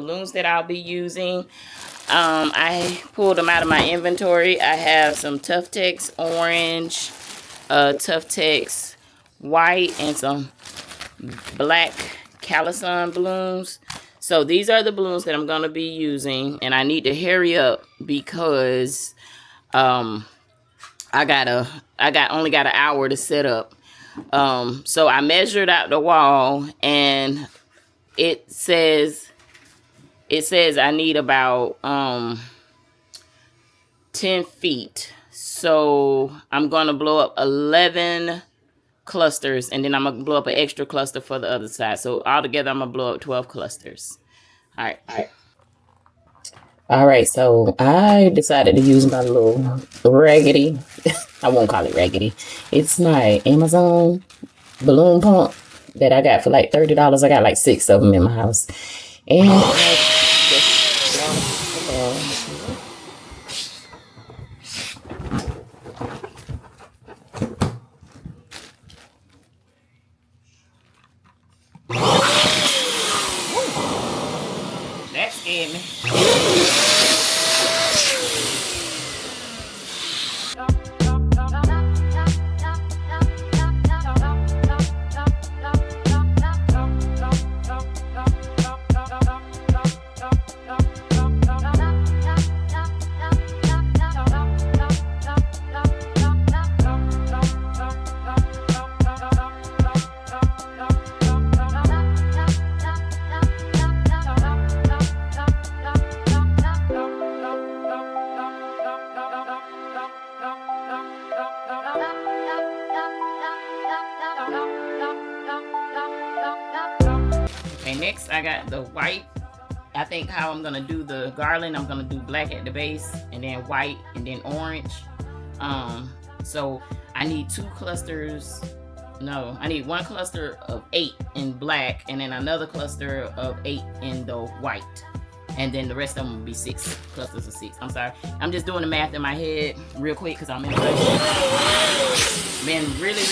balloons that I'll be using. I pulled them out of my inventory. I have some Tuftex Orange, Tuftex White, and some black Kalisan balloons. So these are the balloons that I'm going to be using, and I need to hurry up because I only got an hour to set up. So I measured out the wall, and it says I need about 10 feet. So I'm going to blow up 11 clusters, and then I'm going to blow up an extra cluster for the other side. So altogether, I'm going to blow up 12 clusters. All right, so I decided to use my little raggedy, I won't call it raggedy. It's my Amazon balloon pump that I got for like $30. I got like 6 of them in my house. And that scared me. Okay, next I got the white. I think how I'm gonna do the garland, I'm gonna do black at the base, and then white, and then orange. So I need 2 clusters. No, I need 1 cluster of 8 in black, and then another cluster of 8 in the white. And then the rest of them will be 6 clusters of 6. I'm sorry. I'm just doing the math in my head real quick because I'm in a rush. Man, really.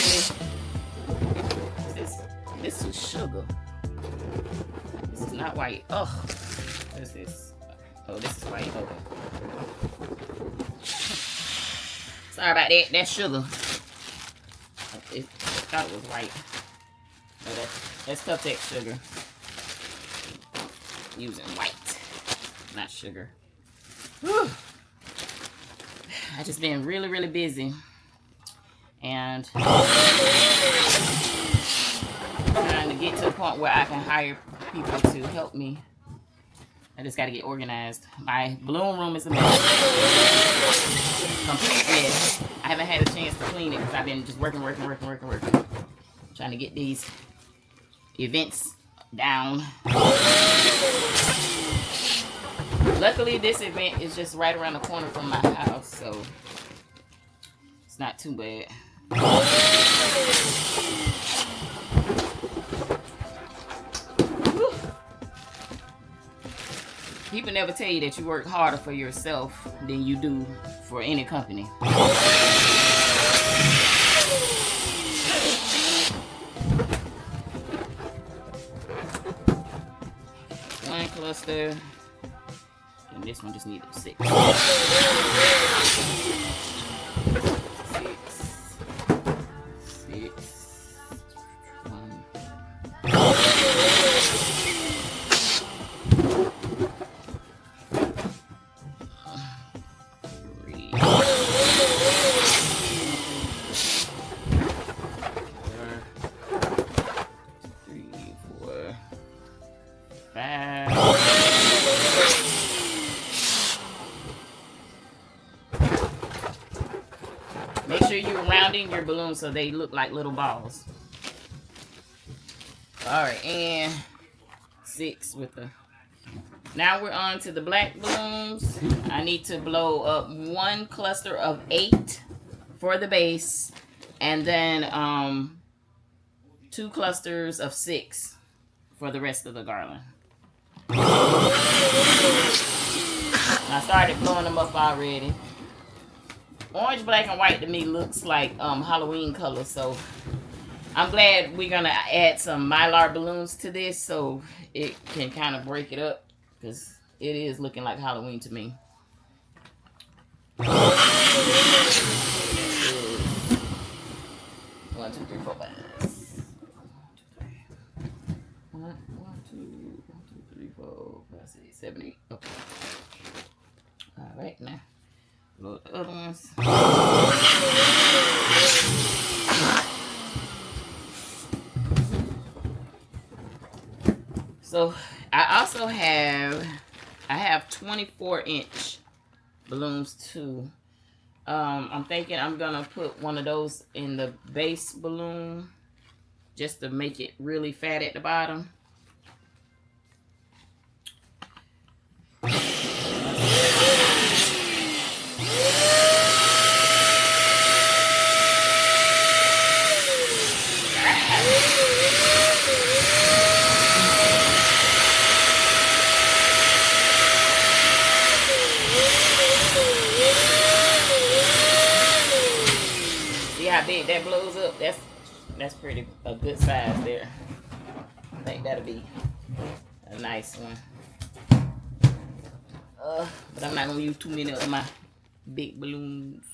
This is sugar. This is not white. Oh, what is this? Oh, this is white. Okay. Sorry about that. That's sugar. I thought it was white. Oh, that's Tuftex sugar. Using white, not sugar. Whew. I just been really busy, and trying to get to a point where I can hire people to help me. I just got to get organized. My balloon room is a mess. Complete mess. I haven't had a chance to clean it because I've been just working. Trying to get these events down. Luckily, this event is just right around the corner from my house, so it's not too bad. People never tell you that you work harder for yourself than you do for any company. One cluster, and this one just needed 6. 6. 1. Make sure you're rounding your balloons so they look like little balls. Alright, and 6 with the... Now we're on to the black balloons. I need to blow up 1 cluster of 8 for the base, and then 2 clusters of 6 for the rest of the garland. I started blowing them up already. Orange, black, and white to me looks like Halloween colors, so I'm glad we're gonna add some Mylar balloons to this so it can kind of break it up. because it is looking like Halloween to me. 1, 2, 3, 4, 5. 1, 2, 3, 4, 5, 6, 7, 8. Okay. All right, now load the other ones. So I also have 24-inch balloons too. I'm thinking I'm gonna put one of those in the base balloon just to make it really fat at the bottom. See how big that blows up? That's pretty a good size there. I think that'll be a nice one. But I'm not gonna use too many of my big balloons.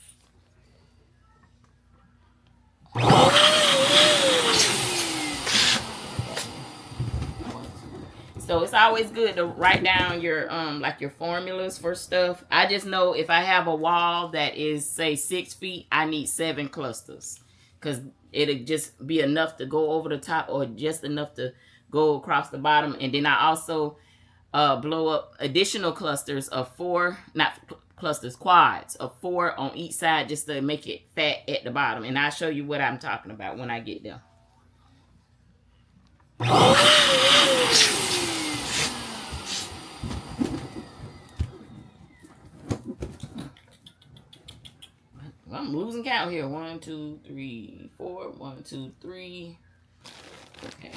So it's always good to write down your like your formulas for stuff. I just know if I have a wall that is say 6 feet, I need 7 clusters, because it'll just be enough to go over the top or just enough to go across the bottom. And then I also blow up additional clusters of 4, not clusters, quads of 4 on each side, just to make it fat at the bottom. And I'll show you what I'm talking about when I get there. I'm losing count here. 1, 2, 3, 4. 1, 2, 3. Okay.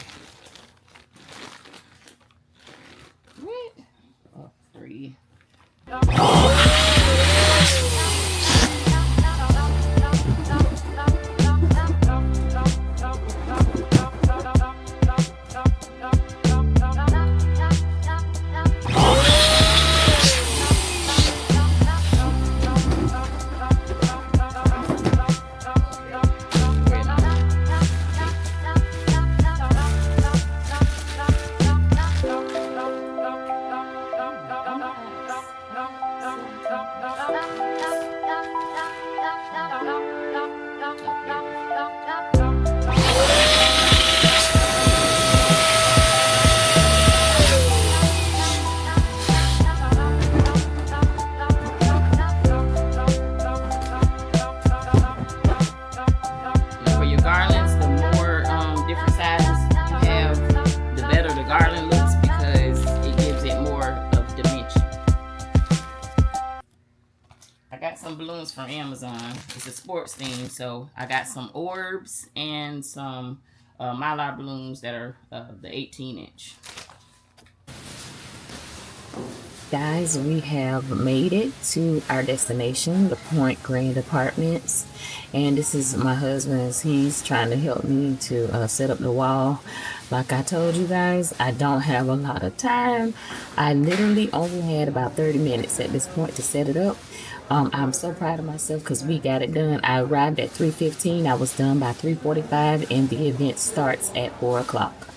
What? Oh, 3. Balloons from Amazon. It's a sports theme, so I got some orbs and some mylar balloons that are the 18-inch. Guys, we have made it to our destination, the Point Grand Apartments, and this is my husband as he's trying to help me to set up the wall. Like I told you guys, I don't have a lot of time. I literally only had about 30 minutes at this point to set it up. I'm so proud of myself because we got it done. I arrived at 3:15. I was done by 3:45, and the event starts at 4 o'clock.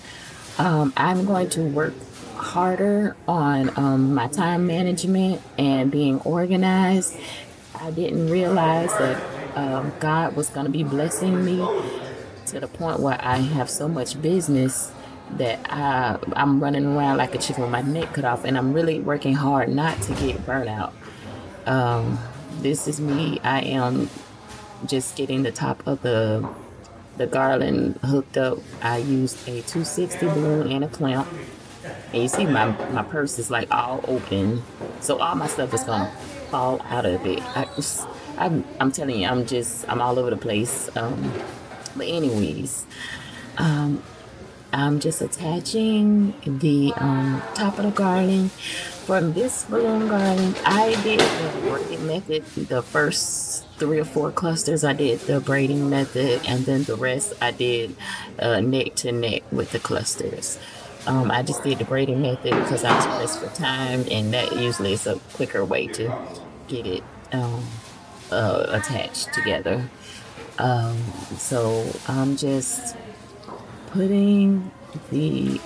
I'm going to work harder on my time management and being organized. I didn't realize that God was going to be blessing me to the point where I have so much business that I'm running around like a chicken with my neck cut off, and I'm really working hard not to get burnt out. This is me. I am just getting the top of the garland hooked up. I used a 260 balloon and a clamp. And you see my purse is like all open. So all my stuff is gonna fall out of it. I'm telling you, I'm all over the place. But anyways, I'm just attaching the top of the garland. From this balloon garland, I did the braiding method. The first 3 or 4 clusters, I did the braiding method, and then the rest I did neck to neck with the clusters. I just did the braiding method because I was pressed for time, and that usually is a quicker way to get it attached together. Um, so I'm just putting the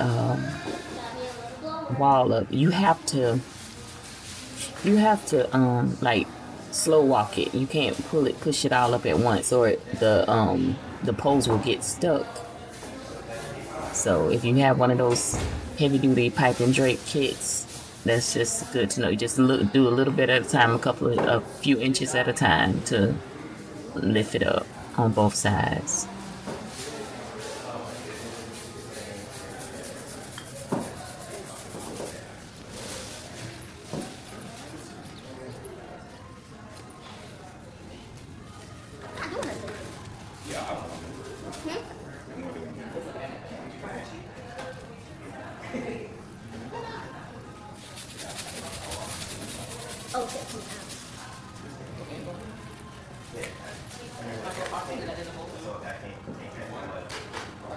wall up. You have to like slow walk it. You can't push it all up at once, or the poles will get stuck. So if you have one of those heavy duty pipe and drape kits, that's just good to know. You just do a little bit at a time, a few inches at a time to lift it up on both sides.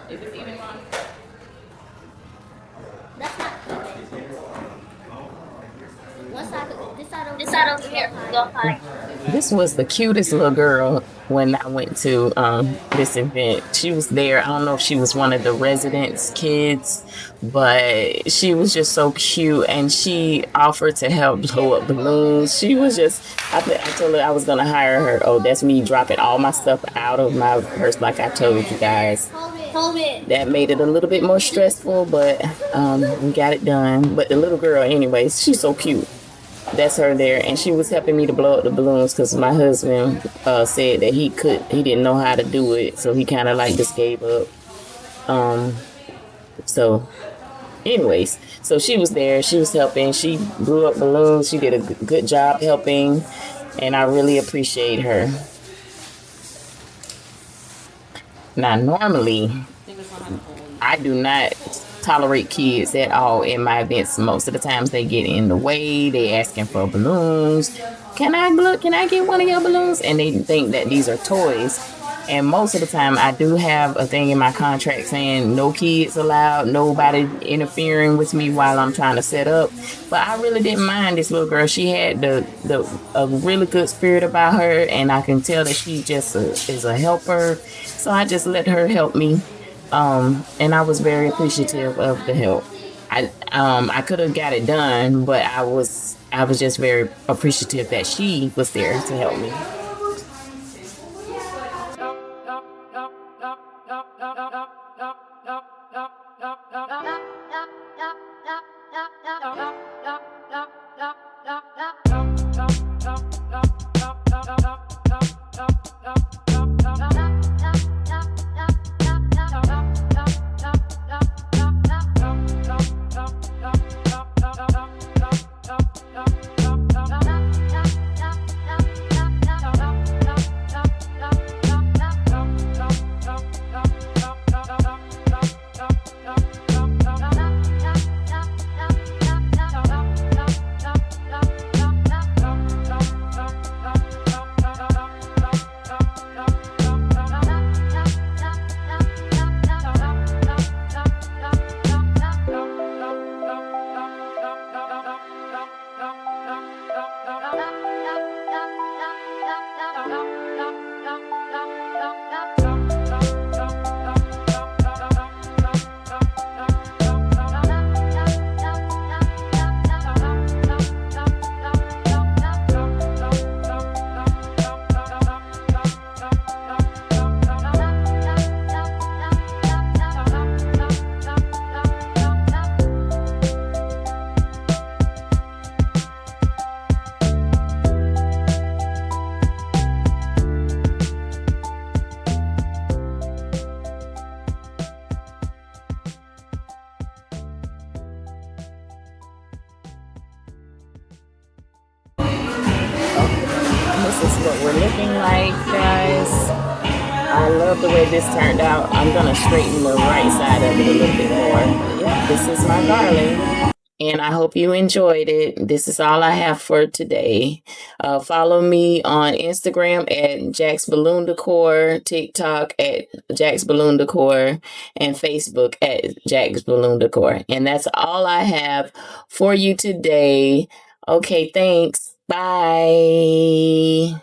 Is this even on? That's not even. This side over here. Go fine. This was the cutest little girl when I went to this event. She was there. I don't know if she was one of the residents' kids, but she was just so cute, and she offered to help blow up balloons. She was just, I told her I was going to hire her. Oh, that's me dropping all my stuff out of my purse like I told you guys. Hold it. That made it a little bit more stressful, but we got it done. But the little girl, anyways, she's so cute. That's her there, and she was helping me to blow up the balloons because my husband said that he didn't know how to do it, so he kind of like just gave up. So anyways, so she was there, she was helping, she blew up balloons, she did a good job helping, and I really appreciate her. Now normally I do not tolerate kids at all in my events. Most of the times they get in the way. They asking for balloons. Can I get one of your balloons? And they think that these are toys. And most of the time I do have a thing in my contract saying no kids allowed, nobody interfering with me while I'm trying to set up. But I really didn't mind this little girl. She had a really good spirit about her, and I can tell that she just is a helper. So I just let her help me. And I was very appreciative of the help. I could have got it done, but I was just very appreciative that she was there to help me. This is what we're looking like, guys. I love the way this turned out. I'm gonna straighten the right side of it a little bit more. Yeah, this is my garland. And I hope you enjoyed it. This is all I have for today. Follow me on Instagram at Jack's Balloon Decor, TikTok at Jack's Balloon Decor, and Facebook at Jack's Balloon Decor. And that's all I have for you today. Okay, thanks. Bye.